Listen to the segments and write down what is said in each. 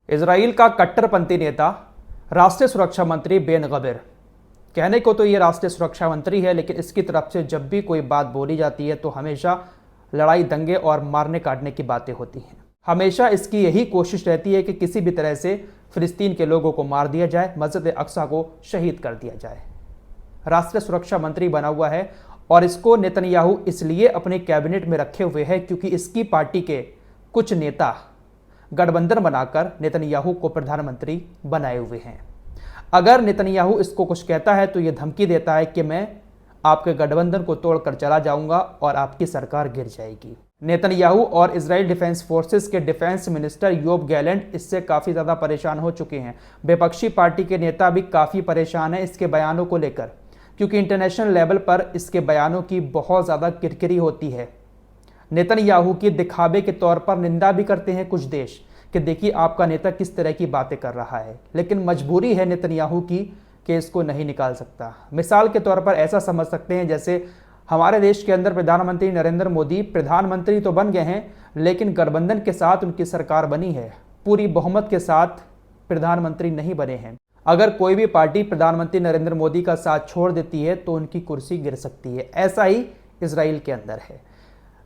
Israel का कट्टरपंथी नेता राष्ट्रीय सुरक्षा मंत्री बेन गविर, कहने को तो ये राष्ट्रीय सुरक्षा मंत्री है, लेकिन इसकी तरफ से जब भी कोई बात बोली जाती है तो हमेशा लड़ाई, दंगे और मारने काटने की बातें होती हैं। हमेशा इसकी यही कोशिश रहती है कि किसी भी तरह से फिलिस्तीन के लोगों को मार दिया जाए, मस्जिद अक्सा को शहीद कर दिया जाए। राष्ट्रीय सुरक्षा मंत्री बना हुआ है और इसको नेतन्याहू इसलिए अपने कैबिनेट में रखे हुए हैं क्योंकि इसकी पार्टी के कुछ नेता गठबंधन बनाकर नेतन्याहू को प्रधानमंत्री बनाए हुए हैं। अगर नेतन्याहू इसको कुछ कहता है तो ये धमकी देता है कि मैं आपके गठबंधन को तोड़कर चला जाऊंगा और आपकी सरकार गिर जाएगी। नेतन्याहू और इजराइल डिफेंस फोर्सेस के डिफेंस मिनिस्टर योब गैलेंट इससे काफ़ी ज़्यादा परेशान हो चुके हैं। विपक्षी पार्टी के नेता भी काफ़ी परेशान हैं इसके बयानों को लेकर, क्योंकि इंटरनेशनल लेवल पर इसके बयानों की बहुत ज़्यादा किरकिरी होती है। नेतन्याहू की दिखावे के तौर पर निंदा भी करते हैं कुछ देश कि देखिए आपका नेता किस तरह की बातें कर रहा है, लेकिन मजबूरी है नेतन्याहू की कि इसको नहीं निकाल सकता। मिसाल के तौर पर ऐसा समझ सकते हैं जैसे हमारे देश के अंदर प्रधानमंत्री नरेंद्र मोदी प्रधानमंत्री तो बन गए हैं, लेकिन गठबंधन के साथ उनकी सरकार बनी है, पूरी बहुमत के साथ प्रधानमंत्री नहीं बने हैं। अगर कोई भी पार्टी प्रधानमंत्री नरेंद्र मोदी का साथ छोड़ देती है तो उनकी कुर्सी गिर सकती है। ऐसा ही इजराइल के अंदर है।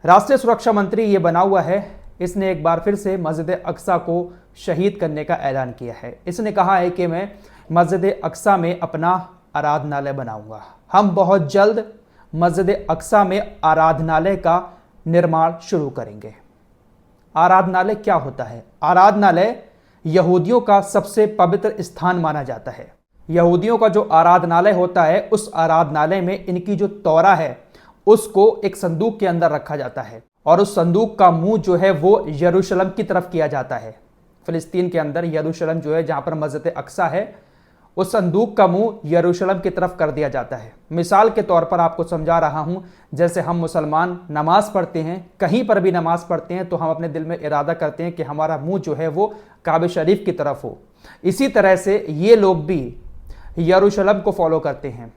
राष्ट्रीय सुरक्षा मंत्री ये बना हुआ है, इसने एक बार फिर से मस्जिद अक्सा को शहीद करने का ऐलान किया है। इसने कहा है कि मैं मस्जिद अक्सा में अपना आराधनालय बनाऊंगा। हम बहुत जल्द मस्जिद अक्सा में आराधनालय का निर्माण शुरू करेंगे। आराधनालय क्या होता है? आराधनालय यहूदियों का सबसे पवित्र स्थान माना जाता है। यहूदियों का जो आराधनालय होता है, उस आराधनालय में इनकी जो तौरा है उसको एक संदूक के अंदर रखा जाता है और उस संदूक का मुंह जो है वो यरूशलेम की तरफ किया जाता है। फिलिस्तीन के अंदर यरूशलेम जो है, जहां पर मस्जिद अक्सा है, उस संदूक का मुंह यरूशलेम की तरफ कर दिया जाता है। मिसाल के तौर पर आपको समझा रहा हूं, जैसे हम मुसलमान नमाज पढ़ते हैं, कहीं पर भी नमाज पढ़ते हैं तो हम अपने दिल में इरादा करते हैं कि हमारा मुंह जो है वो काबे शरीफ की तरफ हो। इसी तरह से ये लोग भी यरूशलेम को फॉलो करते हैं,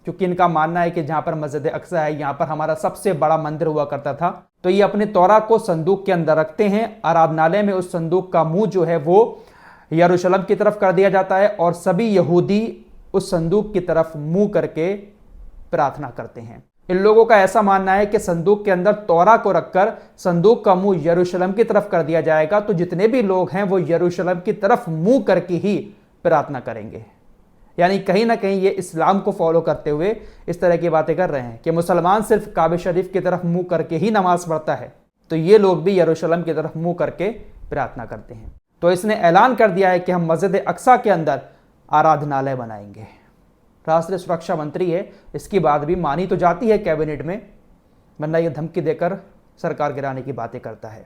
क्योंकि इनका मानना है कि जहां पर मस्जिद अक्सा है, यहाँ पर हमारा सबसे बड़ा मंदिर हुआ करता था। तो ये अपने तौरा को संदूक के अंदर रखते हैं। आराधनालय में उस संदूक का मुंह जो है वो यरूशलेम की तरफ कर दिया जाता है और सभी यहूदी उस संदूक की तरफ मुंह करके प्रार्थना करते हैं। इन लोगों का ऐसा मानना है कि संदूक के अंदर तौरा को रखकर संदूक का मुंह यरूशलेम की तरफ कर दिया जाएगा तो जितने भी लोग हैं वो यरूशलेम की तरफ मुंह करके ही प्रार्थना करेंगे। यानी कहीं ना कहीं ये इस्लाम को फॉलो करते हुए इस तरह की बातें कर रहे हैं कि मुसलमान सिर्फ काबे शरीफ की तरफ मुंह करके ही नमाज पढ़ता है, तो ये लोग भी यरूशलेम की तरफ मुंह करके प्रार्थना करते हैं। तो इसने ऐलान कर दिया है कि हम मस्जिद अक्सा के अंदर आराधनालय बनाएंगे। राष्ट्रीय सुरक्षा मंत्री है, इसकी बात भी मानी तो जाती है कैबिनेट में, वरना ये धमकी देकर सरकार गिराने की बातें करता है।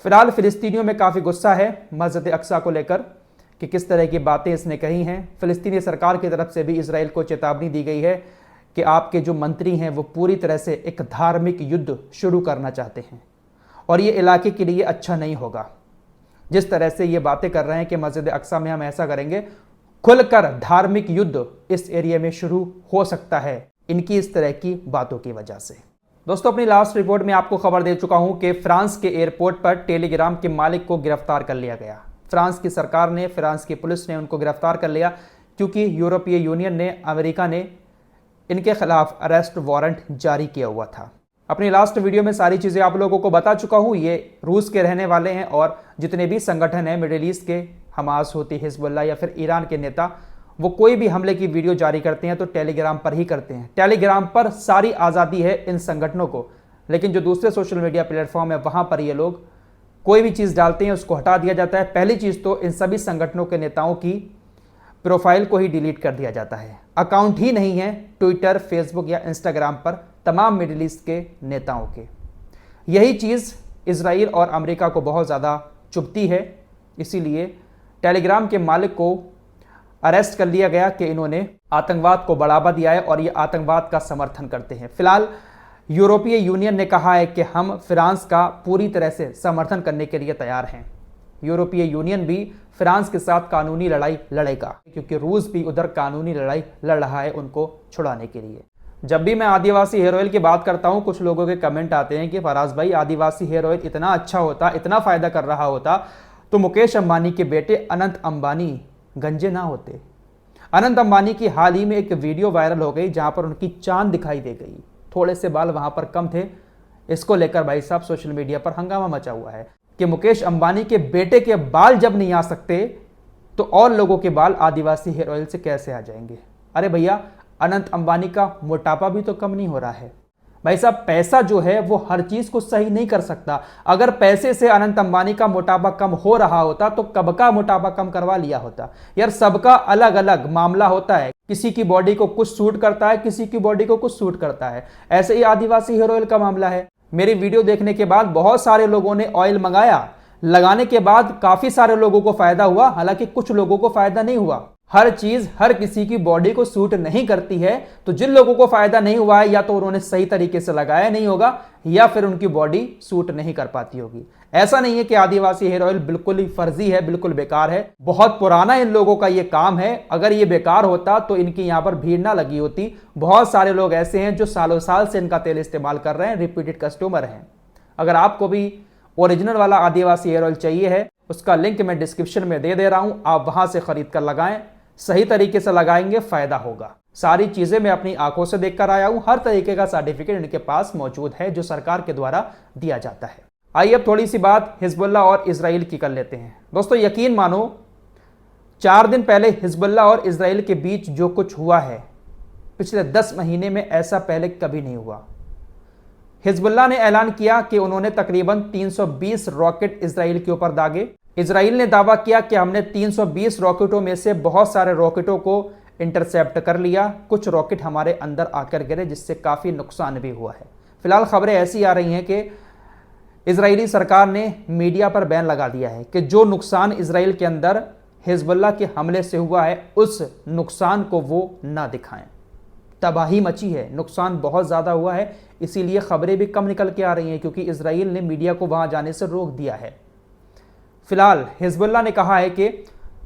फिलहाल फिलिस्तीनियों में काफ़ी गुस्सा है मस्जिद अक्सा को लेकर कि किस तरह की बातें इसने कही हैं। फिलिस्तीनी सरकार की तरफ से भी इजराइल को चेतावनी दी गई है कि आपके जो मंत्री हैं वो पूरी तरह से एक धार्मिक युद्ध शुरू करना चाहते हैं और ये इलाके के लिए अच्छा नहीं होगा। जिस तरह से ये बातें कर रहे हैं कि मस्जिद अक्सा में हम ऐसा करेंगे, खुलकर धार्मिक युद्ध इस एरिया में शुरू हो सकता है इनकी इस तरह की बातों की वजह से। दोस्तों, अपनी लास्ट रिपोर्ट में आपको खबर दे चुका हूं कि फ्रांस के एयरपोर्ट पर टेलीग्राम के मालिक को गिरफ्तार कर लिया गया। फ्रांस की सरकार ने, फ्रांस की पुलिस ने उनको गिरफ्तार कर लिया क्योंकि यूरोपीय यूनियन ने, अमेरिका ने इनके खिलाफ अरेस्ट वारंट जारी किया हुआ था। अपनी लास्ट वीडियो में सारी चीज़ें आप लोगों को बता चुका हूँ। ये रूस के रहने वाले हैं और जितने भी संगठन हैं मिडिल ईस्ट के, हमास, होती, हिजबुल्लाह या फिर ईरान के नेता, वो कोई भी हमले की वीडियो जारी करते हैं तो टेलीग्राम पर ही करते हैं। टेलीग्राम पर सारी आज़ादी है इन संगठनों को, लेकिन जो दूसरे सोशल मीडिया प्लेटफॉर्म है वहाँ पर ये लोग कोई भी चीज़ डालते हैं उसको हटा दिया जाता है। पहली चीज़ तो इन सभी संगठनों के नेताओं की प्रोफाइल को ही डिलीट कर दिया जाता है। अकाउंट ही नहीं है ट्विटर, फेसबुक या इंस्टाग्राम पर तमाम मिडिल ईस्ट के नेताओं के। यही चीज़ इजराइल और अमेरिका को बहुत ज़्यादा चुभती है, इसीलिए टेलीग्राम के मालिक को अरेस्ट कर लिया गया कि इन्होंने आतंकवाद को बढ़ावा दिया है और ये आतंकवाद का समर्थन करते हैं। फिलहाल यूरोपीय यूनियन ने कहा है कि हम फ्रांस का पूरी तरह से समर्थन करने के लिए तैयार हैं। यूरोपीय यूनियन भी फ्रांस के साथ कानूनी लड़ाई लड़ेगा क्योंकि रूस भी उधर कानूनी लड़ाई लड़ रहा है उनको छुड़ाने के लिए। जब भी मैं आदिवासी हेयर ऑयल की बात करता हूं, कुछ लोगों के कमेंट आते हैं कि फराज भाई आदिवासी हेयर ऑयल इतना अच्छा होता, इतना फ़ायदा कर रहा होता तो मुकेश अंबानी के बेटे अनंत अंबानी गंजे ना होते। अनंत अंबानी की हाल ही में एक वीडियो वायरल हो गई जहां पर उनकी चांद दिखाई दे गई, थोड़े से बाल वहां पर कम थे। इसको लेकर भाई साहब सोशल मीडिया पर हंगामा मचा हुआ है कि मुकेश अंबानी के बेटे के बाल जब नहीं आ सकते तो और लोगों के बाल आदिवासी हेयर ऑयल से कैसे आ जाएंगे। अरे भैया, अनंत अंबानी का मोटापा भी तो कम नहीं हो रहा है। भाई साहब, पैसा जो है वो हर चीज को सही नहीं कर सकता। अगर पैसे से अनंत अंबानी का मोटापा कम हो रहा होता तो कब का मोटापा कम करवा लिया होता। यार, सबका अलग अलग मामला होता है, किसी की बॉडी को कुछ सूट करता है, किसी की बॉडी को कुछ सूट करता है। ऐसे ही आदिवासी हेयर ऑयल का मामला है। मेरी वीडियो देखने के बाद बहुत सारे लोगों ने ऑयल मंगाया, लगाने के बाद काफी सारे लोगों को फायदा हुआ, हालांकि कुछ लोगों को फायदा नहीं हुआ। हर चीज हर किसी की बॉडी को सूट नहीं करती है, तो जिन लोगों को फायदा नहीं हुआ है या तो उन्होंने सही तरीके से लगाया नहीं होगा या फिर उनकी बॉडी सूट नहीं कर पाती होगी। ऐसा नहीं है कि आदिवासी हेयर ऑयल बिल्कुल ही फर्जी है, बिल्कुल बेकार है। बहुत पुराना इन लोगों का ये काम है। अगर ये बेकार होता तो इनकी यहां पर भीड़ ना लगी होती। बहुत सारे लोग ऐसे हैं जो सालों साल से इनका तेल इस्तेमाल कर रहे हैं, रिपीटेड कस्टमर हैं। अगर आपको भी ओरिजिनल वाला आदिवासी हेयर ऑयल चाहिए है, उसका लिंक मैं डिस्क्रिप्शन में दे रहा हूं, आप वहां से खरीद कर लगाएं। सही तरीके से लगाएंगे, फायदा होगा। सारी चीजें मैं अपनी आंखों से देखकर आया हूं। हर तरीके का सर्टिफिकेट इनके पास मौजूद है जो सरकार के द्वारा दिया जाता है। आइए अब थोड़ी सी बात हिजबुल्लाह और इजराइल की कर लेते हैं। दोस्तों, यकीन मानो, 4 दिन पहले हिजबुल्लाह और इजराइल के बीच जो कुछ हुआ है, पिछले 10 महीने में ऐसा पहले कभी नहीं हुआ। हिजबुल्लाह ने ऐलान किया कि उन्होंने तकरीबन 320 रॉकेट इजराइल के ऊपर दागे। इजराइल ने दावा किया कि हमने 320 रॉकेटों में से बहुत सारे रॉकेटों को इंटरसेप्ट कर लिया। कुछ रॉकेट हमारे अंदर आकर गिरे, जिससे काफ़ी नुकसान भी हुआ है। फिलहाल खबरें ऐसी आ रही हैं कि इजरायली सरकार ने मीडिया पर बैन लगा दिया है कि जो नुकसान इजराइल के अंदर हिजबुल्लाह के हमले से हुआ है, उस नुकसान को वो ना दिखाएं। तबाही मची है, नुकसान बहुत ज़्यादा हुआ है, इसीलिए खबरें भी कम निकल के आ रही हैं, क्योंकि इजराइल ने मीडिया को वहाँ जाने से रोक दिया है। फिलहाल हिजबुल्लाह ने कहा है कि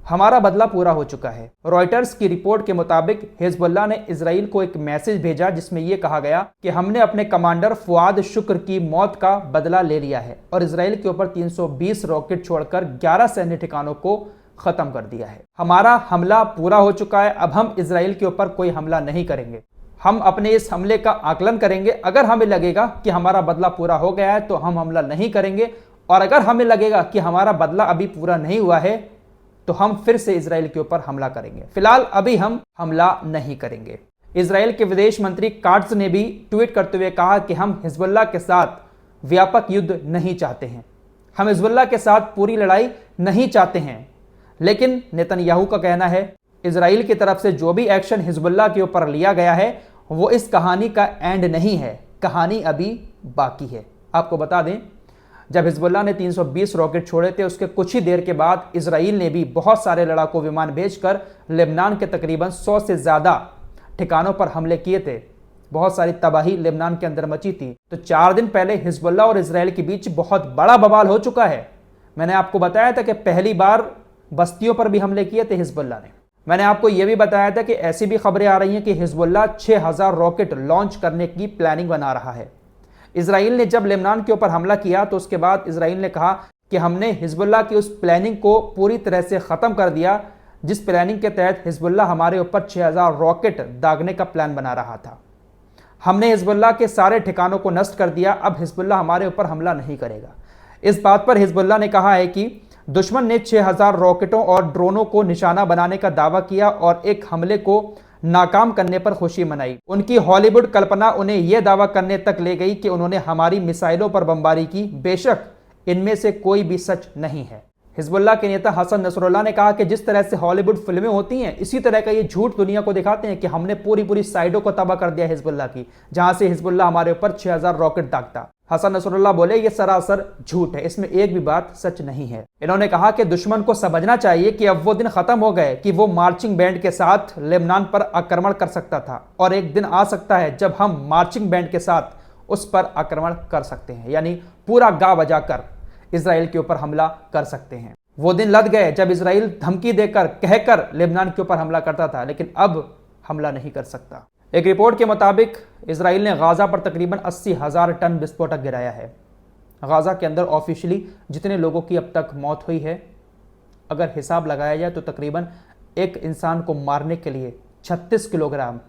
हमारा बदला पूरा हो चुका है। रॉयटर्स की रिपोर्ट के मुताबिक हिजबुल्लाह ने इजराइल को एक मैसेज भेजा जिसमें यह कहा गया कि हमने अपने कमांडर फुआद शुक्र की मौत का बदला ले लिया है और इजराइल के ऊपर 320 रॉकेट छोड़कर 11 सैन्य ठिकानों को खत्म कर दिया है। हमारा हमला पूरा हो चुका है, अब हम इजराइल के ऊपर कोई हमला नहीं करेंगे। हम अपने इस हमले का आकलन करेंगे। अगर हमें लगेगा कि हमारा बदला पूरा हो गया है तो हम हमला नहीं करेंगे, और अगर हमें लगेगा कि हमारा बदला अभी पूरा नहीं हुआ है तो हम फिर से इजराइल के ऊपर हमला करेंगे। फिलहाल अभी हम हमला नहीं करेंगे। इजराइल के विदेश मंत्री काट्स ने भी ट्वीट करते हुए कहा कि हम हिजबुल्लाह के साथ व्यापक युद्ध नहीं चाहते हैं, हम हिजबुल्लाह के साथ पूरी लड़ाई नहीं चाहते हैं। लेकिन नेतन्याहू का कहना है इजराइल की तरफ से जो भी एक्शन हिजबुल्लाह के ऊपर लिया गया है वो इस कहानी का एंड नहीं है, कहानी अभी बाकी है। आपको बता दें, जब हिजबुल्लाह ने 320 रॉकेट छोड़े थे उसके कुछ ही देर के बाद इजराइल ने भी बहुत सारे लड़ाकू विमान भेजकर लेबनान के तकरीबन 100 से ज़्यादा ठिकानों पर हमले किए थे। बहुत सारी तबाही लेबनान के अंदर मची थी। तो 4 दिन पहले हिजबुल्लाह और इजराइल के बीच बहुत बड़ा बवाल हो चुका है। मैंने आपको बताया था कि पहली बार बस्तियों पर भी हमले किए थे हिजबुल्लाह ने। मैंने आपको यह भी बताया था कि ऐसी भी खबरें आ रही हैं कि हिजबुल्लाह 6000 रॉकेट लॉन्च करने की प्लानिंग बना रहा है। इजराइल ने जब लेबनान के ऊपर हमला किया तो उसके बाद इजराइल ने कहा कि हमने हिजबुल्लाह की उस प्लानिंग को पूरी तरह से ख़त्म कर दिया, जिस प्लानिंग के तहत हिजबुल्लाह हमारे ऊपर 6000 रॉकेट दागने का प्लान बना रहा था। हमने हिजबुल्लाह के सारे ठिकानों को नष्ट कर दिया, अब हिजबुल्लाह हमारे ऊपर हमला नहीं करेगा। इस बात पर हिजबुल्लाह ने कहा है कि दुश्मन ने 6000 रॉकेटों और ड्रोनों को निशाना बनाने का दावा किया और एक हमले को नाकाम करने पर खुशी मनाई। उनकी हॉलीवुड कल्पना उन्हें यह दावा करने तक ले गई कि उन्होंने हमारी मिसाइलों पर बमबारी की। बेशक इनमें से कोई भी सच नहीं है। हिजबुल्लाह के नेता हसन नसरुल्लाह ने कहा कि जिस तरह से हॉलीवुड फिल्में होती हैं, इसी तरह का ये झूठ दुनिया को दिखाते हैं कि हमने पूरी साइडों को तबाह कर दिया हिजबुल्लाह की, जहां से हिजबुल्लाह हमारे ऊपर 6000 रॉकेट दागता। हसन नसरुल्लाह बोले ये सरासर झूठ है, इसमें एक भी बात सच नहीं है। इन्होंने कहा कि दुश्मन को समझना चाहिए कि अब वो दिन खत्म हो गए कि वो मार्चिंग बैंड के साथ लेबनान पर आक्रमण कर सकता था, और एक दिन आ सकता है जब हम मार्चिंग बैंड के साथ उस पर आक्रमण कर सकते हैं, यानी पूरा गा बजा कर इजराइल के ऊपर हमला कर सकते हैं। वो दिन लद गए जब इजराइल धमकी देकर कहकर लेबनान के ऊपर हमला करता था, लेकिन अब हमला नहीं कर सकता। एक रिपोर्ट के मुताबिक इजराइल ने गाजा पर तकरीबन 80,000 टन विस्फोटक गिराया है। गाजा के अंदर ऑफिशियली जितने लोगों की अब तक मौत हुई है अगर हिसाब लगाया जाए तो तकरीबन एक इंसान को मारने के लिए 36 किलोग्राम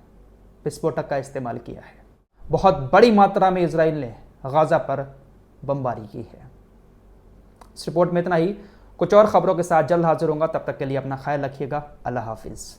विस्फोटक का इस्तेमाल किया है। बहुत बड़ी मात्रा में इजराइल ने गाजा पर बमबारी की है। इस रिपोर्ट में इतना ही। कुछ और खबरों के साथ जल्द हाजिर होगा, तब तक के लिए अपना ख्याल रखिएगा। अल्लाह हाफिज़।